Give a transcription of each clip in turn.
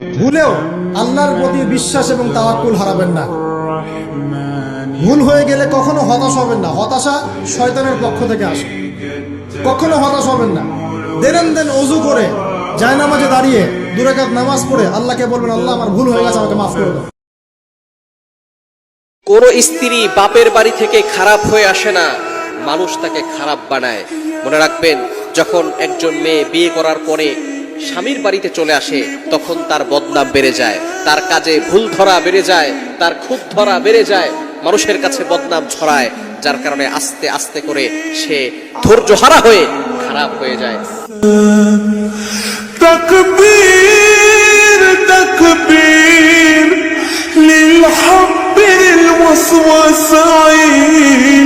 ভুলেও আল্লাহর প্রতি বিশ্বাস এবং তাওয়াক্কুল হারাবেন না। ভুল হয়ে গেলে কখনো হতাশ হবেন না। হতাশা শয়তানের পক্ষ থেকে আসে। কখনো হতাশ হবেন না। দেন ওযু করে জায়নামাজে দাঁড়িয়ে 2 রাকাত নামাজ পড়ে আল্লাহকে বলবেন, আল্লাহ আমার ভুল হয়ে গেছে, আমাকে মাফ করে দাও। কোন স্ত্রী বাপের বাড়ি থেকে খারাপ হয়ে আসে না, মানুষ তাকে খারাপ বানায়। মনে রাখবেন, যখন একজন মেয়ে বিয়ে করার পরে স্বামীর বাড়িতে চলে আসে, তখন তার বদনাম বেড়ে যায়, তার কাজে ভুল ধরা বেড়ে যায়, তার খুঁত ধরা বেড়ে যায়, মানুষের কাছে বদনাম ছড়ায়, যার কারণে আস্তে আস্তে করে সে ধৈর্যহারা হয়ে খারাপ হয়ে যায়। তাকবীর তাকবীর লিল হাব্বিল ওয়াসওয়াসাইন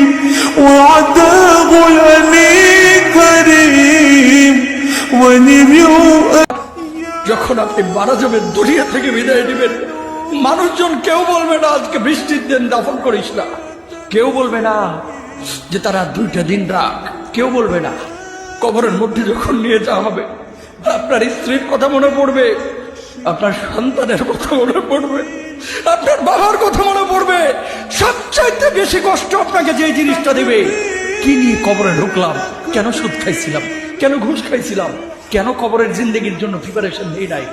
ওয়াদাবুল আনিকারিম ওয়ানিরু। যখন আপনি মারা যাবেন, দুনিয়া থেকে বিদায় নেবেন, মানুষজন কেউ বলবে না আজকে বৃষ্টির দিন দাফন করিস না, কেউ বলবে না যে তারা 2টা দিন রাখ, কেউ বলবে না। কবরের মধ্যে যখন নিয়ে যাওয়া হবে, আপনার স্ত্রীর কথা মনে পড়বে, আপনার সন্তানের কথা মনে পড়বে, আপনার বাবার কথা মনে পড়বে। সবচাইতে বেশি কষ্ট আপনাকে যে জিনিসটা দেবে, কি নিয়ে কবরে ঢুকলাম, কেন সুদ খাইছিলাম, কেন ঘুষ খাইছিলাম, কেন কবরের জিন্দগির জন্য প্রিপারেশন নেই নাই।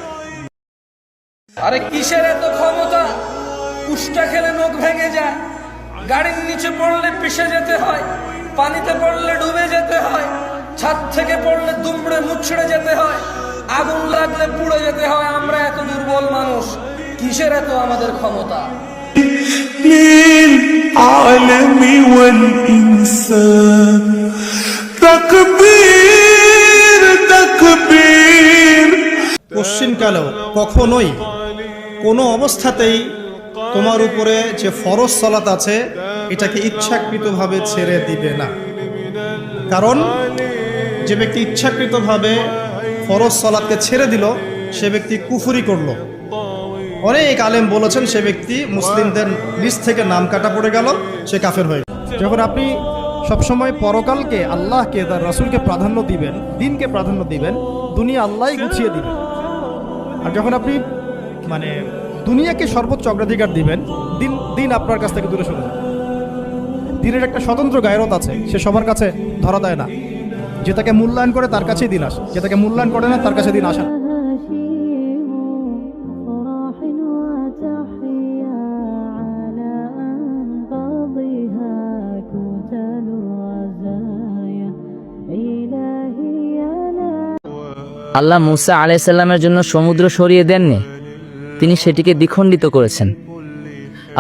আরে কিসের এত ক্ষমতা? উষ্টা খেলে নখ ভেঙে যায়, গাড়ির নিচে পড়লে পিষে যেতে হয়, পানিতে পড়লে ডুবে যেতে হয়, ছাদ থেকে পড়লে দুমড়ে মুচড়ে যেতে হয়, আগুন লাগলে পুড়ে যেতে হয়। আমরা এত দুর্বল মানুষ, কিসের এত আমাদের ক্ষমতা? للعالم والإنسان تكبير تكبير। পশ্চিমকালেও কখনোই কোনো অবস্থাতেই তোমার উপরে যে ফরজ সালাত আছে এটাকে ইচ্ছাকৃতভাবে ছেড়ে দিবে না। কারণ যে ব্যক্তি ইচ্ছাকৃতভাবে ফরজ সালাতকে ছেড়ে দিল, সে ব্যক্তি কুফরি করলো। অনেক আলেম বলেছেন সে ব্যক্তি মুসলিমদের লিস্ট থেকে নাম কাটা পড়ে গেল, সে কাফের হয়ে গেল। যখন আপনি সবসময় পরকালকে, আল্লাহকে, তার রাসূলকে প্রাধান্য দিবেন, দিনকে প্রাধান্য দিবেন, দুনিয়া আল্লাহই গুছিয়ে দিবেন। আর যখন আপনি দুনিয়াকে সর্বোচ্চ অগ্রাধিকার দিবেন, দিন আপনার কাছ থেকে দূরে সরে যাবে। দিনের একটা স্বতন্ত্র গায়রত আছে, সে সবার কাছে ধরা দেয় না। যে তাকে মূল্যায়ন করে তার কাছেই দিন আসে, যে তাকে মূল্যায়ন করে না তার কাছে দিন আসে না। আল্লাহ মুসা আলাইহিসসালামের জন্য সমুদ্র সরিয়ে দেননি, তিনি সেটিকে দ্বিখণ্ডিত করেছেন।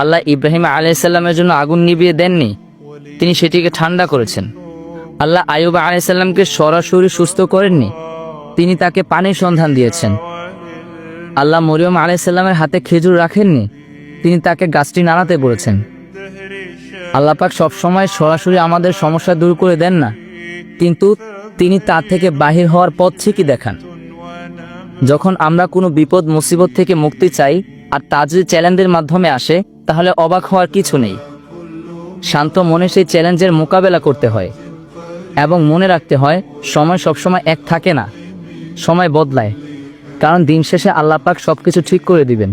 আল্লাহ ইব্রাহিম আলাইহিসসালামের জন্য আগুন নিভিয়ে দেননি, তিনি সেটিকে ঠান্ডা করেছেন। আল্লাহ আইয়ুব আলাইহিসসালামকে সরাসরি সুস্থ করেননি, তিনি তাকে পানির সন্ধান দিয়েছেন। আল্লাহ মরিয়ম আলাইহিসসালামের হাতে খেজুর রাখেননি, তিনি তাকে গাছটি নাড়াতে বলেছেন। আল্লাহ পাক সবসময় সরাসরি আমাদের সমস্যা দূর করে দেন না, কিন্তু তিনি তা থেকে বাহির হওয়ার পথ ঠিকই দেখান। যখন আমরা কোনো বিপদ মুসিবত থেকে মুক্তি চাই, আর তা যদি চ্যালেঞ্জের মাধ্যমে আসে, তাহলে অবাক হওয়ার কিছু নেই। শান্ত মনে সেই চ্যালেঞ্জের মোকাবেলা করতে হয় এবং মনে রাখতে হয় সময় সবসময় এক থাকে না, সময় বদলায়। কারণ দিন শেষে আল্লাহ পাক সবকিছু ঠিক করে দিবেন।